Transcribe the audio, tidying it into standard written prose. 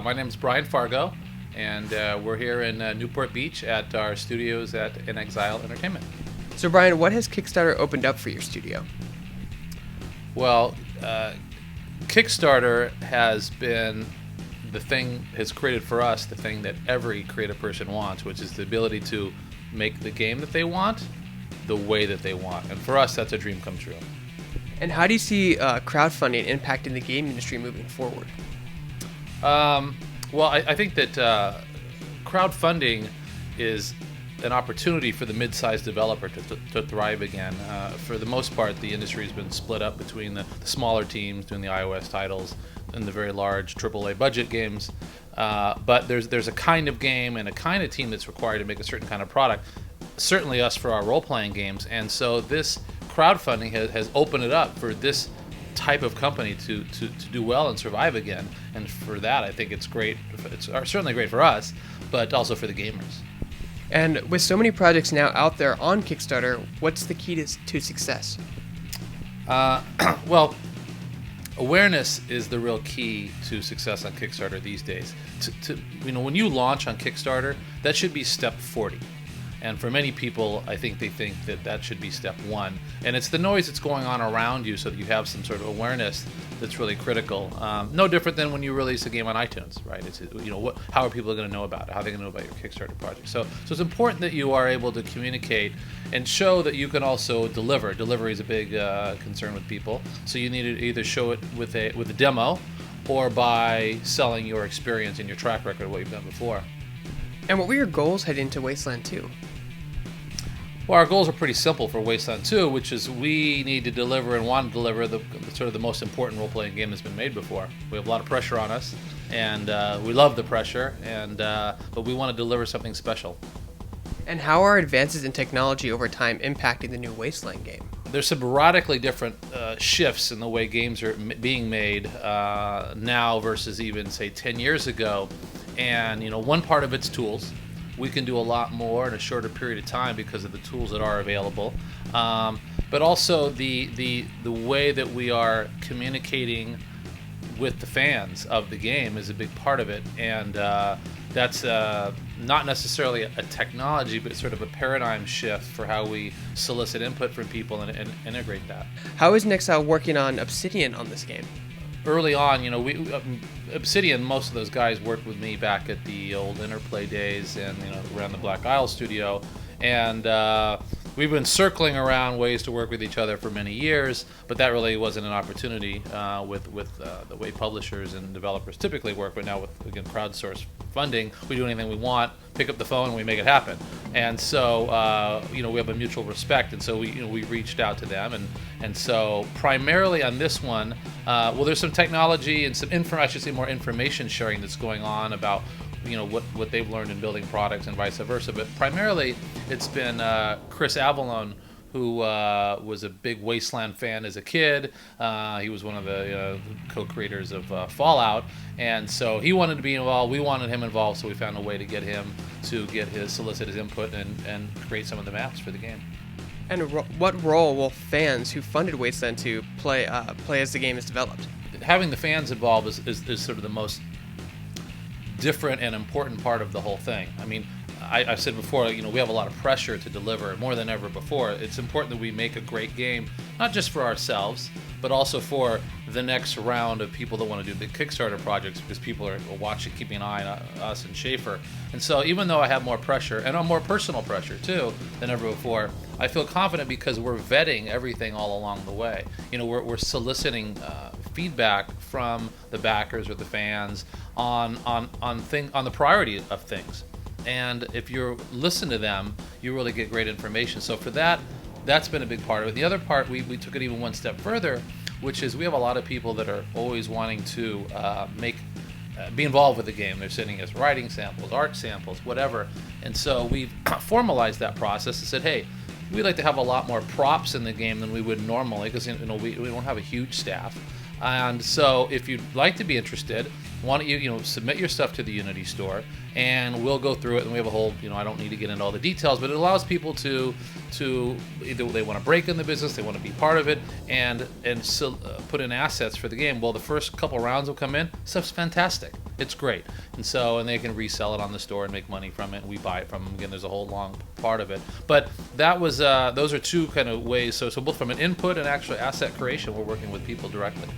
My name is Brian Fargo, and we're here in Newport Beach at our studios at inXile Entertainment. So Brian, what has Kickstarter opened up for your studio? Well, Kickstarter has created for us the thing that every creative person wants, which is the ability to make the game that they want the way that they want. And for us, that's a dream come true. And how do you see crowdfunding impacting the game industry moving forward? Well, I think that crowdfunding is an opportunity for the mid-sized developer to thrive again. For the most part, the industry has been split up between the smaller teams doing the iOS titles and the very large AAA budget games. But there's a kind of game and a kind of team that's required to make a certain kind of product. Certainly us for our role-playing games. And so this crowdfunding has opened it up for this type of company to do well and survive again. And for that, I think it's great. It's certainly great for us, but also for the gamers. And with so many projects now out there on Kickstarter, what's the key to success? Well, awareness is the real key to success on Kickstarter these days. When you launch on Kickstarter, that should be step 40. And for many people, I think they think that should be step 1. And it's the noise that's going on around you so that you have some sort of awareness that's really critical. No different than when you release a game on iTunes, right? It's how are people going to know about it? How are they going to know about your Kickstarter project? So it's important that you are able to communicate and show that you can also deliver. Delivery is a big concern with people. So you need to either show it with a demo or by selling your experience and your track record of what you've done before. And what were your goals heading into Wasteland 2? Well, our goals are pretty simple for Wasteland 2, which is we need to deliver and want to deliver the most important role-playing game that's been made before. We have a lot of pressure on us, and we love the pressure, but we want to deliver something special. And how are advances in technology over time impacting the new Wasteland game? There's some radically different shifts in the way games are being made now versus even, say, 10 years ago. And one part of it's tools. We can do a lot more in a shorter period of time because of the tools that are available. But also the way that we are communicating with the fans of the game is a big part of it. And that's not necessarily a technology, but sort of a paradigm shift for how we solicit input from people and integrate that. How is inXile working on Obsidian on this game? Early on, Obsidian, most of those guys worked with me back at the old Interplay days and around the Black Isle studio, and we've been circling around ways to work with each other for many years, but that really wasn't an opportunity with the way publishers and developers typically work. But now with, again, crowdsourced funding, we do anything we want, pick up the phone, and we make it happen. And so we have a mutual respect, and so we reached out to them, and so primarily on this one, there's some technology and some more information sharing that's going on about what they've learned in building products and vice versa. But primarily, it's been Chris Avalon, who was a big Wasteland fan as a kid. He was one of the co-creators of Fallout, and so he wanted to be involved. We wanted him involved, so we found a way to get him to solicit his input and create some of the maps for the game. And what role will fans who funded Wasteland 2 play as the game is developed? Having the fans involved is sort of the most different and important part of the whole thing. I mean, I've said before, we have a lot of pressure to deliver more than ever before. It's important that we make a great game, not just for ourselves, but also for the next round of people that want to do big Kickstarter projects, because people are watching, keeping an eye on us and Schaefer. And so even though I have more pressure, and a more personal pressure too than ever before, I feel confident because we're vetting everything all along the way. We're soliciting feedback from the backers or the fans on the priority of things. And if you listen to them, you really get great information. So for that's been a big part of it. The other part, we took it even one step further, which is we have a lot of people that are always wanting to be involved with the game. They're sending us writing samples, art samples, whatever. And so we've formalized that process and said, hey, we'd like to have a lot more props in the game than we would normally, because we don't have a huge staff. And so if you'd like to be interested, why don't you submit your stuff to the Unity store, and we'll go through it. And we have a whole, I don't need to get into all the details, but it allows people to either they want to break in the business, they want to be part of it, and so, put in assets for the game. Well, the first couple rounds will come in, stuff's fantastic, it's great, and they can resell it on the store and make money from it, and we buy it from them. Again, there's a whole long part of it, but that was those are two kind of ways. So both from an input and actually asset creation, we're working with people directly.